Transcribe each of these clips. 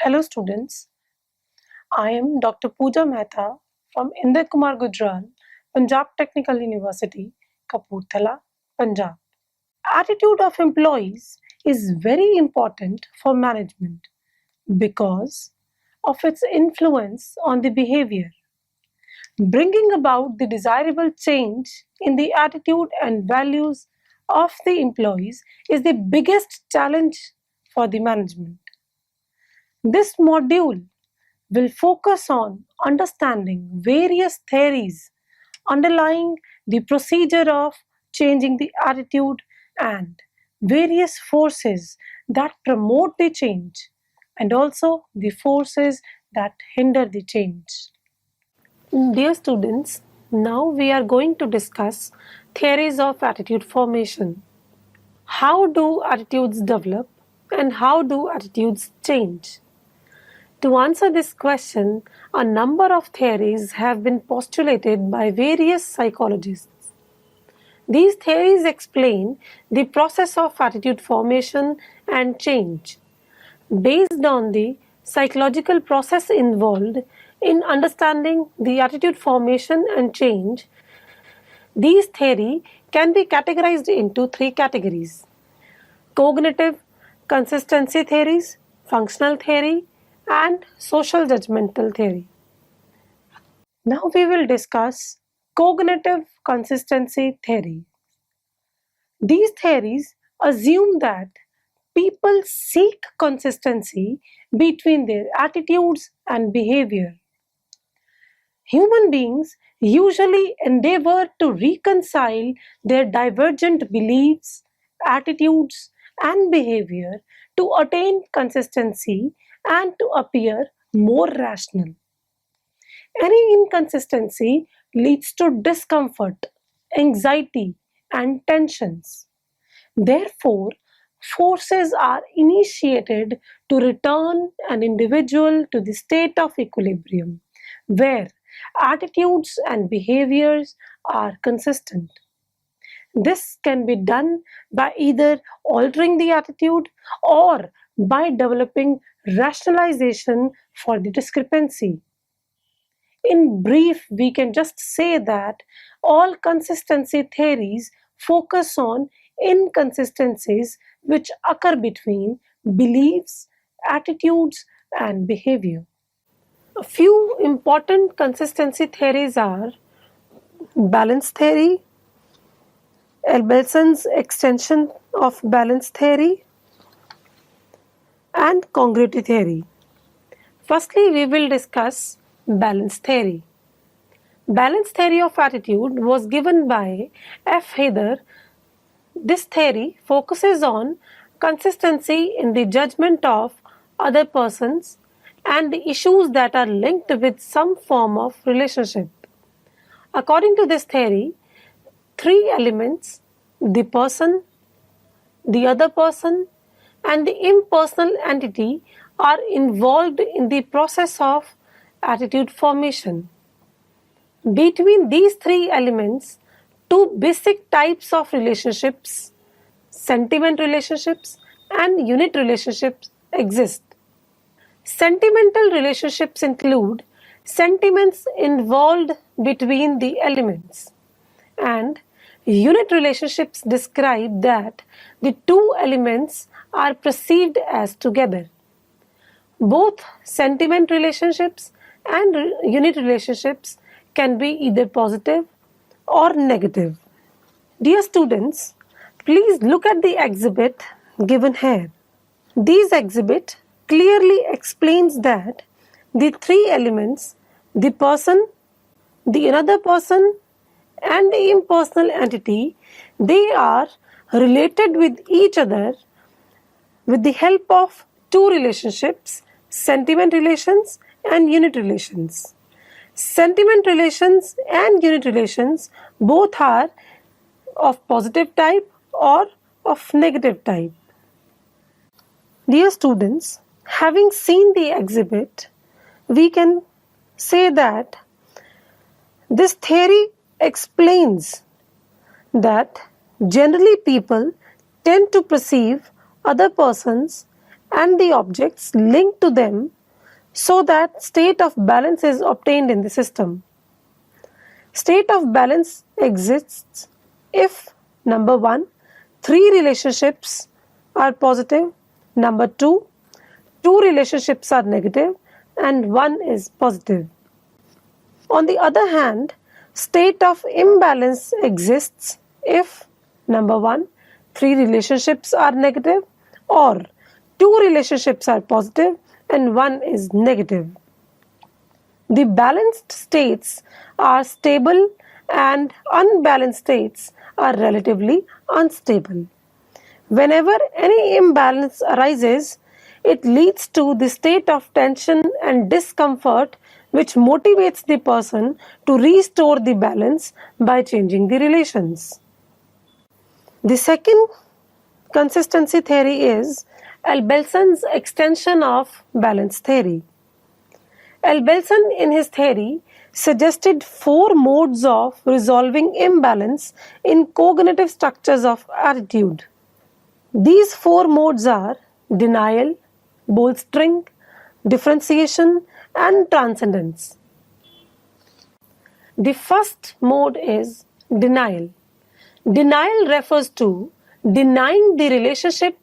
Hello students, I am Dr. Pooja Mehta from Inder Kumar Gujral, Punjab Technical University, Kapurthala, Punjab. Attitude of employees is very important for management because of its influence on the behavior. Bringing about the desirable change in the attitude and values of the employees is the biggest challenge for the management. This module will focus on understanding various theories underlying the procedure of changing the attitude and various forces that promote the change and also the forces that hinder the change. Dear students, now we are going to discuss theories of attitude formation. How do attitudes develop and how do attitudes change? To answer this question, a number of theories have been postulated by various psychologists. These theories explain the process of attitude formation and change. Based on the psychological process involved in understanding the attitude formation and change, these theories can be categorized into three categories: cognitive consistency theories, functional theory, and social judgmental theory. Now we will discuss cognitive consistency theory. These theories assume that people seek consistency between their attitudes and behavior. Human beings usually endeavor to reconcile their divergent beliefs, attitudes, and behavior to attain consistency and to appear more rational. Any inconsistency leads to discomfort, anxiety, and tensions. Therefore, forces are initiated to return an individual to the state of equilibrium, where attitudes and behaviors are consistent. This can be done by either altering the attitude or by developing rationalization for the discrepancy. In brief, we can just say that all consistency theories focus on inconsistencies which occur between beliefs, attitudes, and behavior. A few important consistency theories are balance theory, Abelson's extension of balance theory, and congruity theory. Firstly, we will discuss balance theory. Balance theory of attitude was given by F. Heather. This theory focuses on consistency in the judgment of other persons and the issues that are linked with some form of relationship. According to this theory, three elements, the person, the other person, and the impersonal entity, are involved in the process of attitude formation. Between these three elements, two basic types of relationships, sentiment relationships and unit relationships, exist. Sentimental relationships include sentiments involved between the elements, and unit relationships describe that the two elements are perceived as together. Both sentiment relationships and unit relationships can be either positive or negative. Dear students, please look at the exhibit given here. This exhibit clearly explains that the three elements, the person, the another person, and the impersonal entity, they are related with each other with the help of two relationships, sentiment relations and unit relations. Sentiment relations and unit relations both are of positive type or of negative type. Dear students, having seen the exhibit, we can say that this theory explains that generally people tend to perceive other persons and the objects linked to them so that state of balance is obtained in the system. State of balance exists if number 1, 3 relationships are positive, number 2, 2 relationships are negative, and 1 is positive. On the other hand, state of imbalance exists if number 1, 3 relationships are negative, or 2 relationships are positive and 1 is negative. The balanced states are stable and unbalanced states are relatively unstable. Whenever any imbalance arises, it leads to the state of tension and discomfort which motivates the person to restore the balance by changing the relations. The second consistency theory is Abelson's extension of balance theory. Abelson, in his theory, suggested 4 modes of resolving imbalance in cognitive structures of attitude. These 4 modes are denial, bolstering, differentiation, and transcendence. The first mode is denial. Denial refers to denying the relationship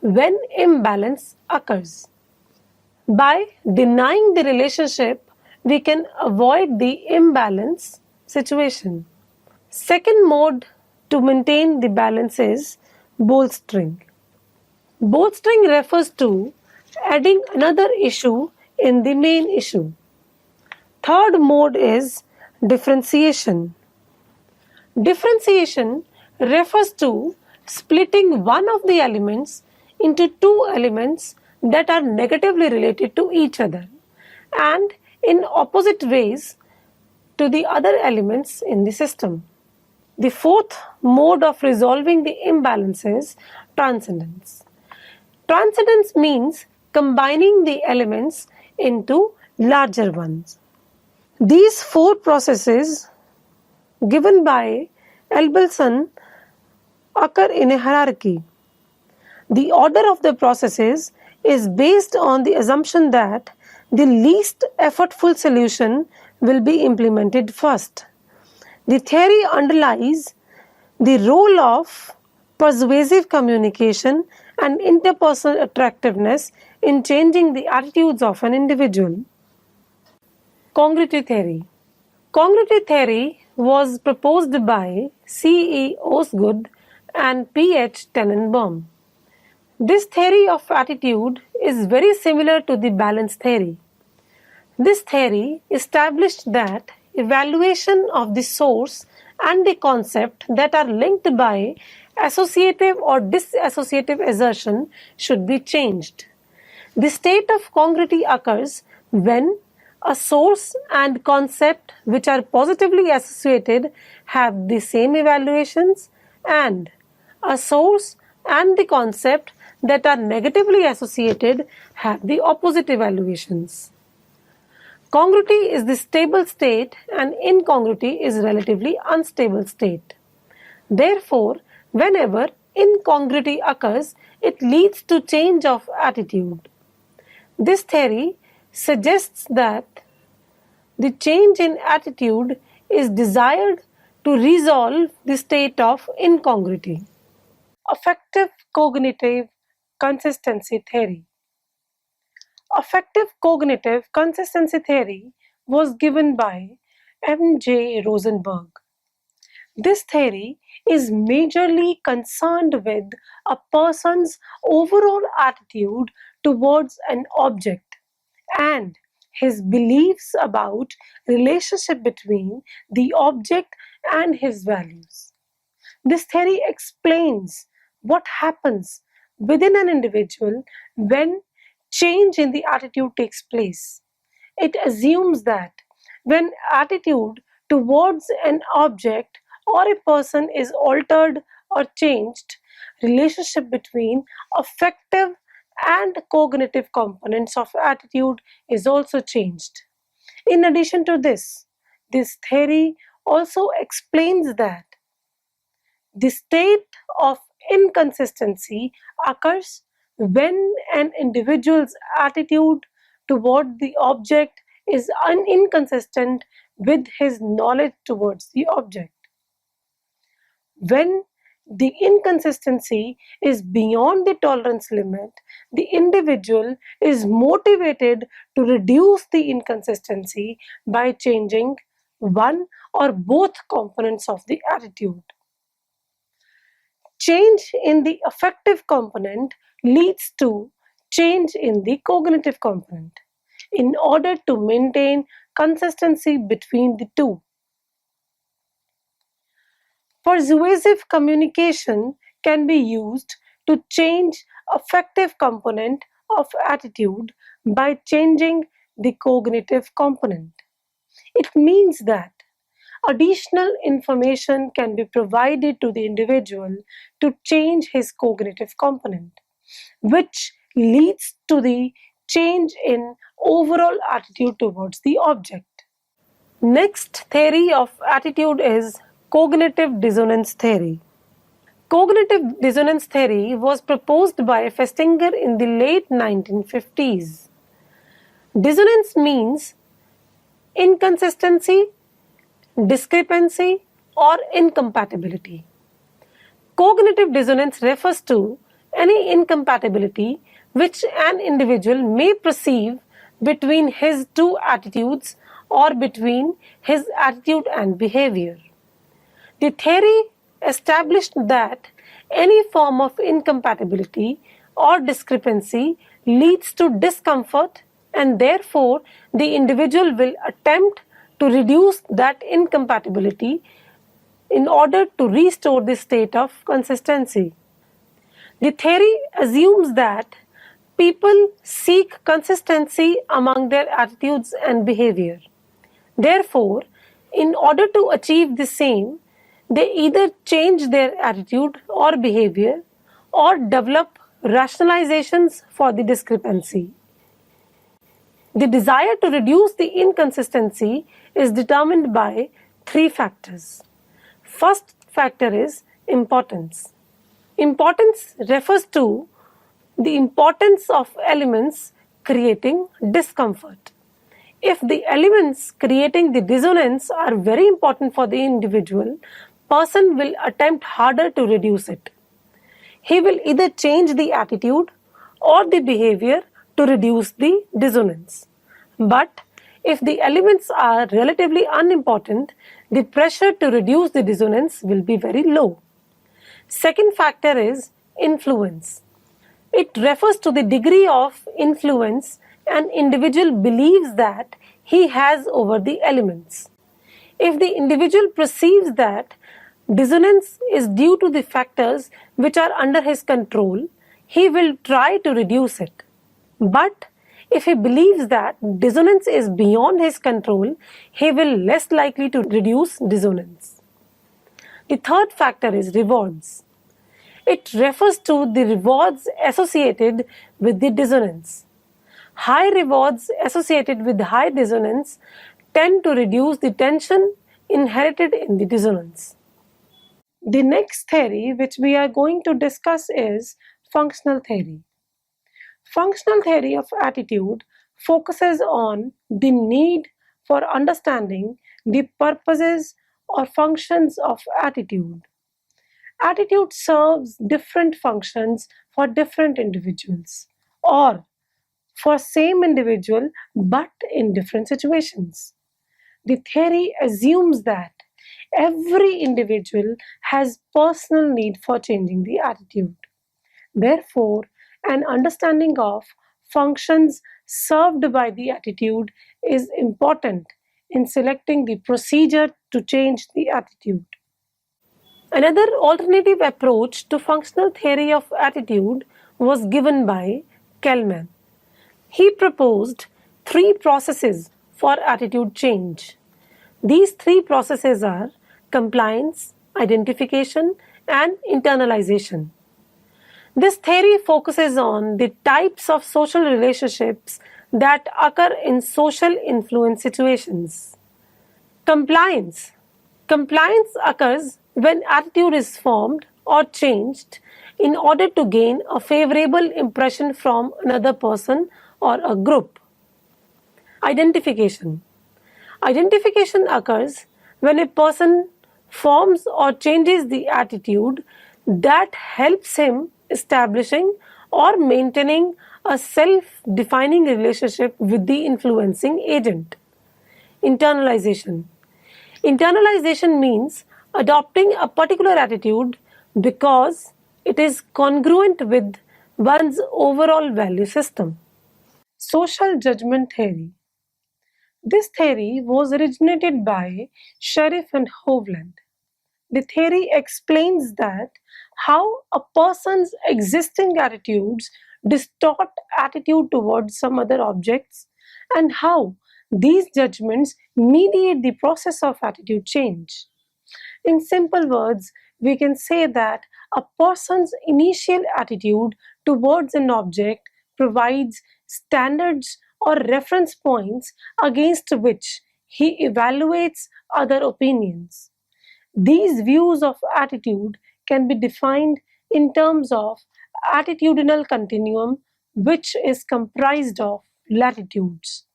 when imbalance occurs. By denying the relationship, we can avoid the imbalance situation. Second mode to maintain the balance is bolstering. Bolstering refers to adding another issue in the main issue. Third mode is differentiation. Differentiation refers to splitting one of the elements into 2 elements that are negatively related to each other and in opposite ways to the other elements in the system. The fourth mode of resolving the imbalance is transcendence. Transcendence means combining the elements into larger ones. These 4 processes given by Abelson occur in a hierarchy. The order of the processes is based on the assumption that the least effortful solution will be implemented first. The theory underlies the role of persuasive communication and interpersonal attractiveness in changing the attitudes of an individual. Congruity theory. Congruity theory was proposed by C. E. Osgood and P. H. Tenenbaum. This theory of attitude is very similar to the balance theory. This theory established that evaluation of the source and the concept that are linked by associative or dissociative assertion should be changed. The state of congruity occurs when a source and concept which are positively associated have the same evaluations and a source and the concept that are negatively associated have the opposite evaluations. Congruity is the stable state and incongruity is relatively unstable state. Therefore, whenever incongruity occurs, it leads to change of attitude. This theory suggests that the change in attitude is desired to resolve the state of incongruity. Affective cognitive consistency theory. Affective cognitive consistency theory was given by M. J. Rosenberg. This theory is majorly concerned with a person's overall attitude towards an object and his beliefs about relationship between the object and his values. This theory explains what happens within an individual when change in the attitude takes place. It assumes that when attitude towards an object or a person is altered or changed, relationship between affective and cognitive components of attitude is also changed. In addition to this theory also explains that the state of inconsistency occurs when an individual's attitude toward the object is inconsistent with his knowledge towards the object. When the inconsistency is beyond the tolerance limit, the individual is motivated to reduce the inconsistency by changing one or both components of the attitude. Change in the affective component leads to change in the cognitive component in order to maintain consistency between the two. Persuasive communication can be used to change affective component of attitude by changing the cognitive component. It means that additional information can be provided to the individual to change his cognitive component, which leads to the change in overall attitude towards the object. Next theory of attitude is cognitive dissonance theory. Cognitive dissonance theory was proposed by Festinger in the late 1950s. Dissonance means inconsistency, discrepancy, or incompatibility. Cognitive dissonance refers to any incompatibility which an individual may perceive between his two attitudes or between his attitude and behavior. The theory established that any form of incompatibility or discrepancy leads to discomfort, and therefore the individual will attempt to reduce that incompatibility in order to restore the state of consistency. The theory assumes that people seek consistency among their attitudes and behavior. Therefore, in order to achieve the same, they either change their attitude or behavior or develop rationalizations for the discrepancy. The desire to reduce the inconsistency is determined by three factors. First factor is importance. Importance refers to the importance of elements creating discomfort. If the elements creating the dissonance are very important for the individual, person will attempt harder to reduce it. He will either change the attitude or the behavior to reduce the dissonance. But if the elements are relatively unimportant, the pressure to reduce the dissonance will be very low. Second factor is influence. It refers to the degree of influence an individual believes that he has over the elements. If the individual perceives that dissonance is due to the factors which are under his control, he will try to reduce it. But if he believes that dissonance is beyond his control, he will less likely to reduce dissonance. The third factor is rewards. It refers to the rewards associated with the dissonance. High rewards associated with high dissonance tend to reduce the tension inherited in the dissonance. The next theory which we are going to discuss is functional theory. Functional theory of attitude focuses on the need for understanding the purposes or functions of attitude. Attitude serves different functions for different individuals or for same individual but in different situations. The theory assumes that every individual has personal need for changing the attitude. Therefore, an understanding of functions served by the attitude is important in selecting the procedure to change the attitude. Another alternative approach to functional theory of attitude was given by Kalman. He proposed three processes for attitude change. These three processes are compliance, identification, and internalization. This theory focuses on the types of social relationships that occur in social influence situations. Compliance. Compliance occurs when attitude is formed or changed in order to gain a favorable impression from another person or a group. Identification. Identification occurs when a person forms or changes the attitude that helps him establishing or maintaining a self-defining relationship with the influencing agent. Internalization. Internalization means adopting a particular attitude because it is congruent with one's overall value system. Social judgment theory. This theory was originated by Sherif and Hovland. The theory explains that how a person's existing attitudes distort attitude towards some other objects and how these judgments mediate the process of attitude change. In simple words, we can say that a person's initial attitude towards an object provides standards or reference points against which he evaluates other opinions. These views of attitude can be defined in terms of attitudinal continuum, which is comprised of latitudes.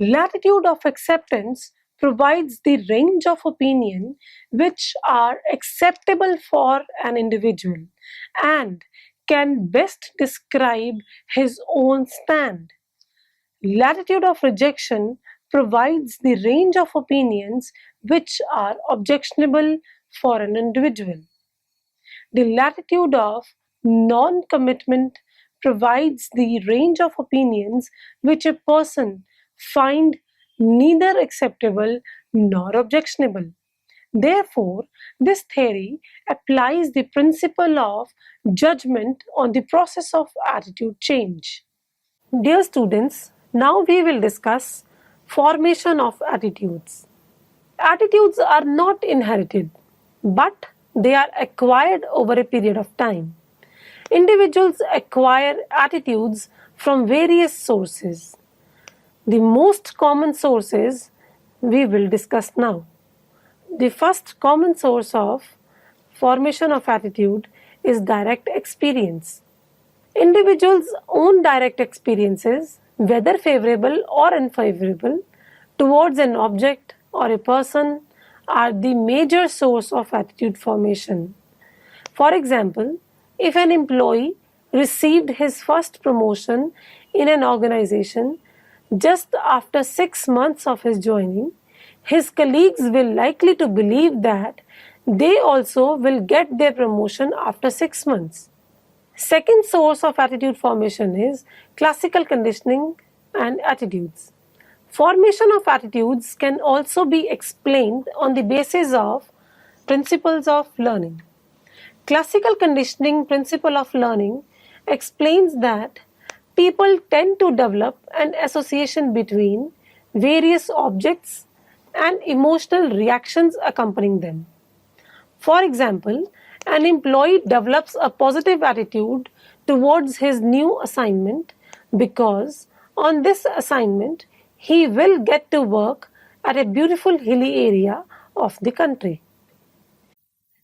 Latitude of acceptance provides the range of opinion which are acceptable for an individual and can best describe his own stand. Latitude of rejection provides the range of opinions which are objectionable for an individual. The latitude of non commitment provides the range of opinions which a person find neither acceptable nor objectionable. Therefore, this theory applies the principle of judgment on the process of attitude change. Dear students, now we will discuss formation of attitudes. Attitudes are not inherited, but they are acquired over a period of time. Individuals acquire attitudes from various sources. The most common sources we will discuss now. The first common source of formation of attitude is direct experience. Individuals' own direct experiences, whether favorable or unfavorable, towards an object or a person are the major source of attitude formation. For example, if an employee received his first promotion in an organization just after 6 months of his joining, his colleagues will likely to believe that they also will get their promotion after 6 months. Second source of attitude formation is classical conditioning and attitudes. Formation of attitudes can also be explained on the basis of principles of learning. Classical conditioning principle of learning explains that people tend to develop an association between various objects and emotional reactions accompanying them. For example, an employee develops a positive attitude towards his new assignment because on this assignment he will get to work at a beautiful hilly area of the country.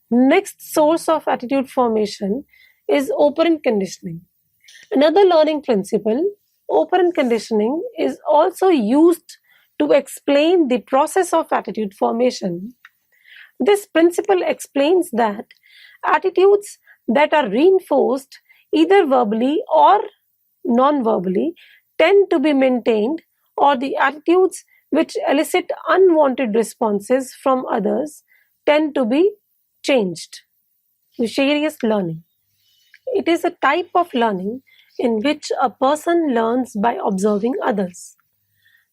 Next source of attitude formation is operant conditioning. Another learning principle, operant conditioning, is also used to explain the process of attitude formation. This principle explains that attitudes that are reinforced either verbally or non-verbally tend to be maintained, or the attitudes which elicit unwanted responses from others tend to be changed. Vicarious learning. It is a type of learning in which a person learns by observing others.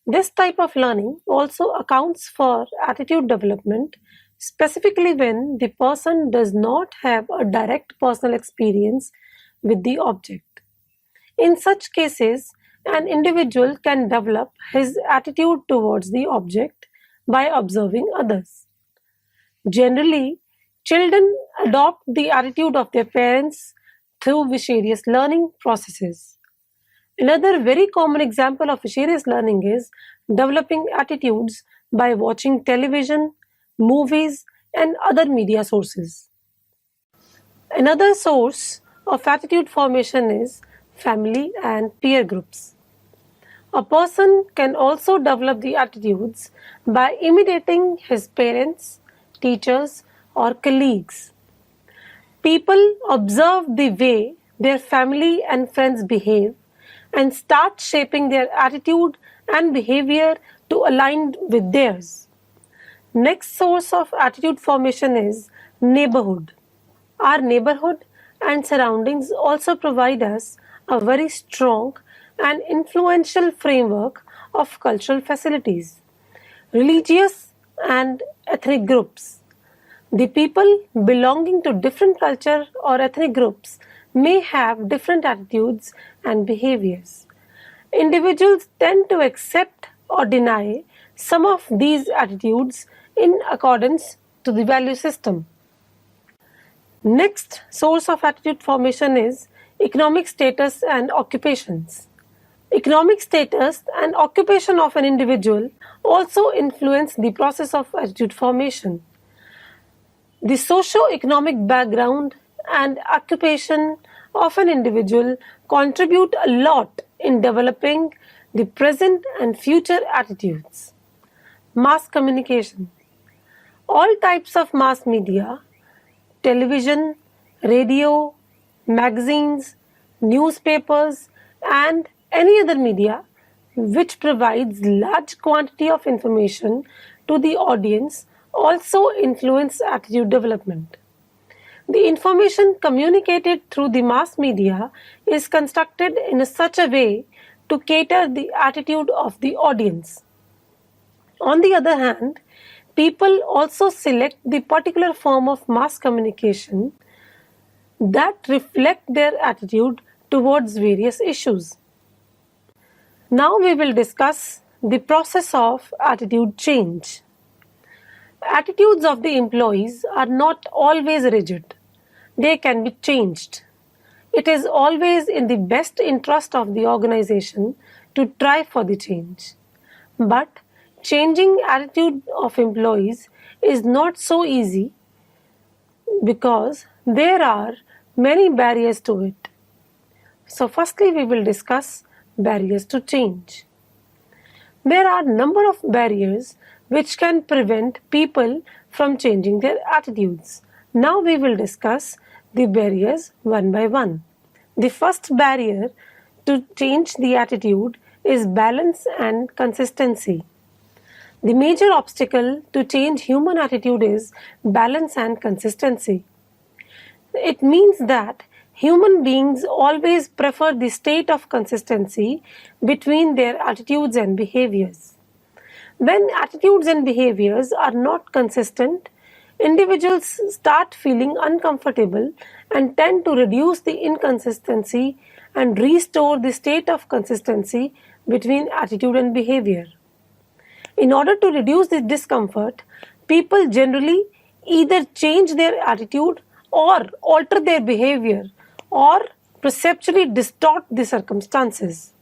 This type of learning also accounts for attitude development, specifically when the person does not have a direct personal experience with the object. In such cases, an individual can develop his attitude towards the object by observing others. Generally, children adopt the attitude of their parents through vicarious learning processes. Another very common example of vicarious learning is developing attitudes by watching television, movies, and other media sources. Another source of attitude formation is family and peer groups. A person can also develop the attitudes by imitating his parents, teachers, or colleagues. People observe the way their family and friends behave and start shaping their attitude and behavior to align with theirs. Next source of attitude formation is neighborhood. Our neighborhood and surroundings also provide us a very strong and influential framework of cultural facilities, religious and ethnic groups. The people belonging to different culture or ethnic groups may have different attitudes and behaviors. Individuals tend to accept or deny some of these attitudes in accordance to the value system. Next source of attitude formation is economic status and occupations. Economic status and occupation of an individual also influence the process of attitude formation. The socio-economic background and occupation of an individual contribute a lot in developing the present and future attitudes. Mass communication. All types of mass media, television, radio, magazines, newspapers, and any other media which provides large quantity of information to the audience also influence attitude development. The information communicated through the mass media is constructed in such a way to cater the attitude of the audience. On the other hand, people also select the particular form of mass communication that reflect their attitude towards various issues. Now we will discuss the process of attitude change. Attitudes of the employees are not always rigid. They can be changed. It is always in the best interest of the organization to try for the change. But changing attitude of employees is not so easy because there are many barriers to it. So firstly we will discuss barriers to change. There are a number of barriers which can prevent people from changing their attitudes. Now we will discuss the barriers one by one. The first barrier to change the attitude is balance and consistency. The major obstacle to change human attitude is balance and consistency. It means that human beings always prefer the state of consistency between their attitudes and behaviors. When attitudes and behaviors are not consistent, individuals start feeling uncomfortable and tend to reduce the inconsistency and restore the state of consistency between attitude and behavior. In order to reduce this discomfort, people generally either change their attitude or alter their behavior or perceptually distort the circumstances.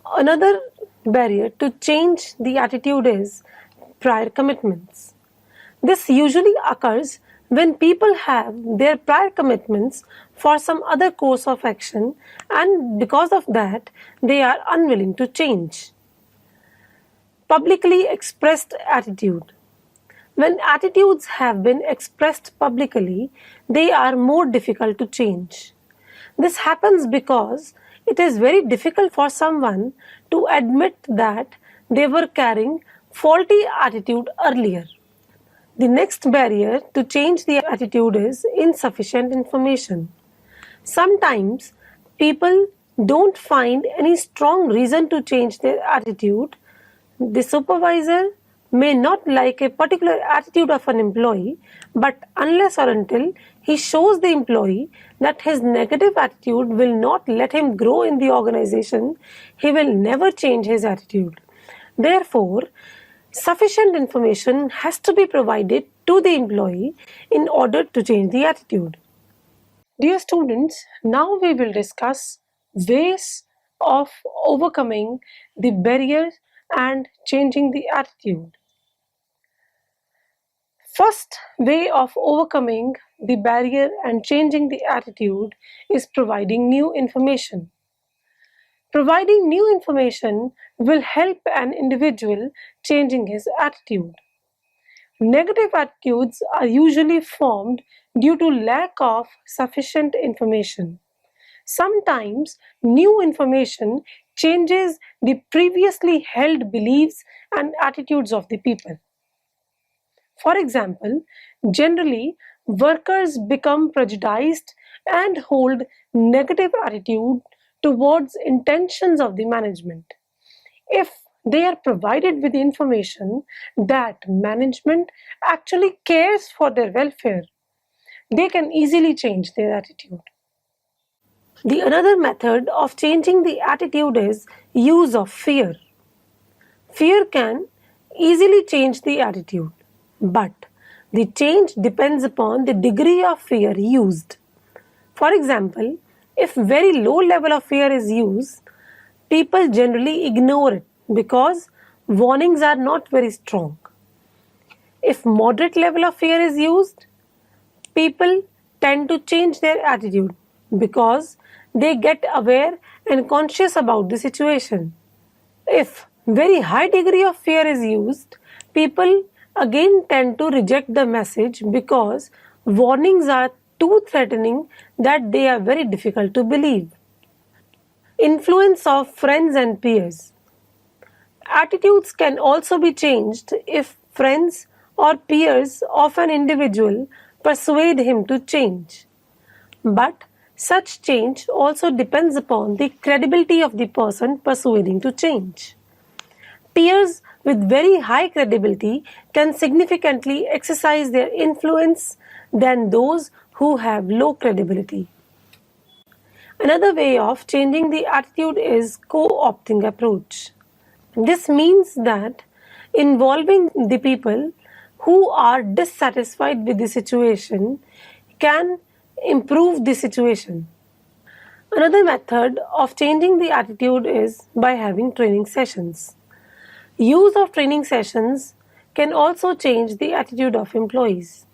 Another barrier to change the attitude is prior commitments. This usually occurs when people have their prior commitments for some other course of action and because of that they are unwilling to change. Publicly expressed attitude. When attitudes have been expressed publicly, they are more difficult to change. This happens because it is very difficult for someone to admit that they were carrying faulty attitude earlier. The next barrier to change the attitude is insufficient information. Sometimes people don't find any strong reason to change their attitude. The supervisor may not like a particular attitude of an employee, but unless or until he shows the employee that his negative attitude will not let him grow in the organization, he will never change his attitude. Therefore, sufficient information has to be provided to the employee in order to change the attitude. Dear students, now we will discuss ways of overcoming the barriers and changing the attitude. First way of overcoming the barrier and changing the attitude is providing new information. Providing new information will help an individual changing his attitude. Negative attitudes are usually formed due to lack of sufficient information. Sometimes new information changes the previously held beliefs and attitudes of the people. For example, generally, workers become prejudiced and hold negative attitude towards intentions of the management. If they are provided with information that management actually cares for their welfare, they can easily change their attitude. The another method of changing the attitude is use of fear. Fear can easily change the attitude, but the change depends upon the degree of fear used. For example, if very low level of fear is used, people generally ignore it because warnings are not very strong. If moderate level of fear is used, people tend to change their attitude because they get aware and conscious about the situation. If very high degree of fear is used, people again tend to reject the message because warnings are too threatening that they are very difficult to believe. Influence of friends and peers. Attitudes can also be changed if friends or peers of an individual persuade him to change. But such change also depends upon the credibility of the person persuading to change. Peers with very high credibility can significantly exercise their influence than those who have low credibility. Another way of changing the attitude is co-opting approach. This means that involving the people who are dissatisfied with the situation can improve the situation. Another method of changing the attitude is by having training sessions. Use of training sessions can also change the attitude of employees.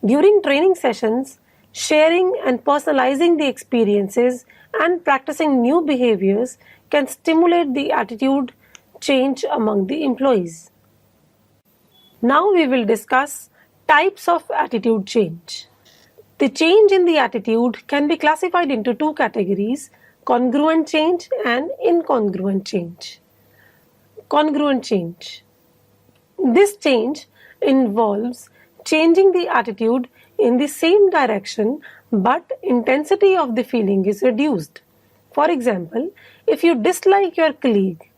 During training sessions, sharing and personalizing the experiences and practicing new behaviors can stimulate the attitude change among the employees. Now we will discuss types of attitude change. The change in the attitude can be classified into two categories: congruent change and incongruent change. Congruent change. This change involves changing the attitude in the same direction, but intensity of the feeling is reduced. For example, if you dislike your colleague,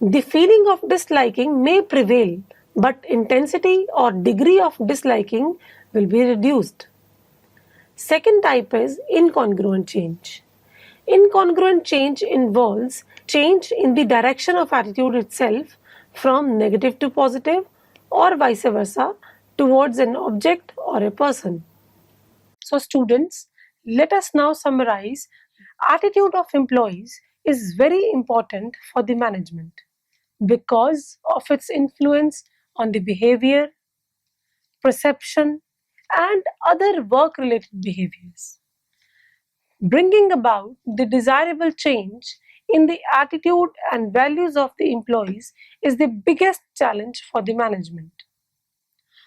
the feeling of disliking may prevail, but intensity or degree of disliking will be reduced. Second type is incongruent change. Incongruent change involves change in the direction of attitude itself from negative to positive or vice versa towards an object or a person. So students, let us now summarize. Attitude of employees is very important for the management because of its influence on the behavior, perception, and other work-related behaviors. Bringing about the desirable change in the attitude and values of the employees is the biggest challenge for the management.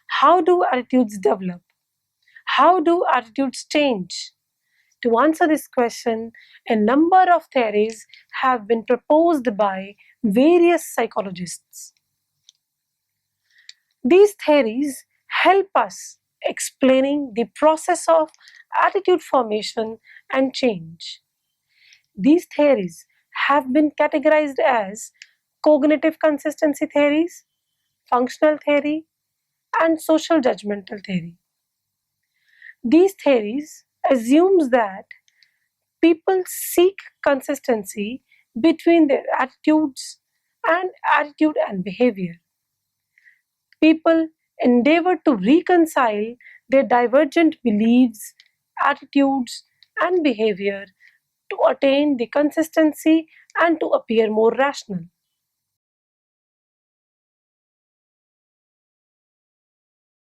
How do attitudes develop? How do attitudes change? To answer this question, a number of theories have been proposed by various psychologists. These theories help us explaining the process of attitude formation and change. These theories have been categorized as cognitive consistency theories, functional theory, and social judgmental theory. These theories assumes that people seek consistency between their attitude and behavior. People endeavor to reconcile their divergent beliefs, attitudes, and behavior to attain the consistency and to appear more rational.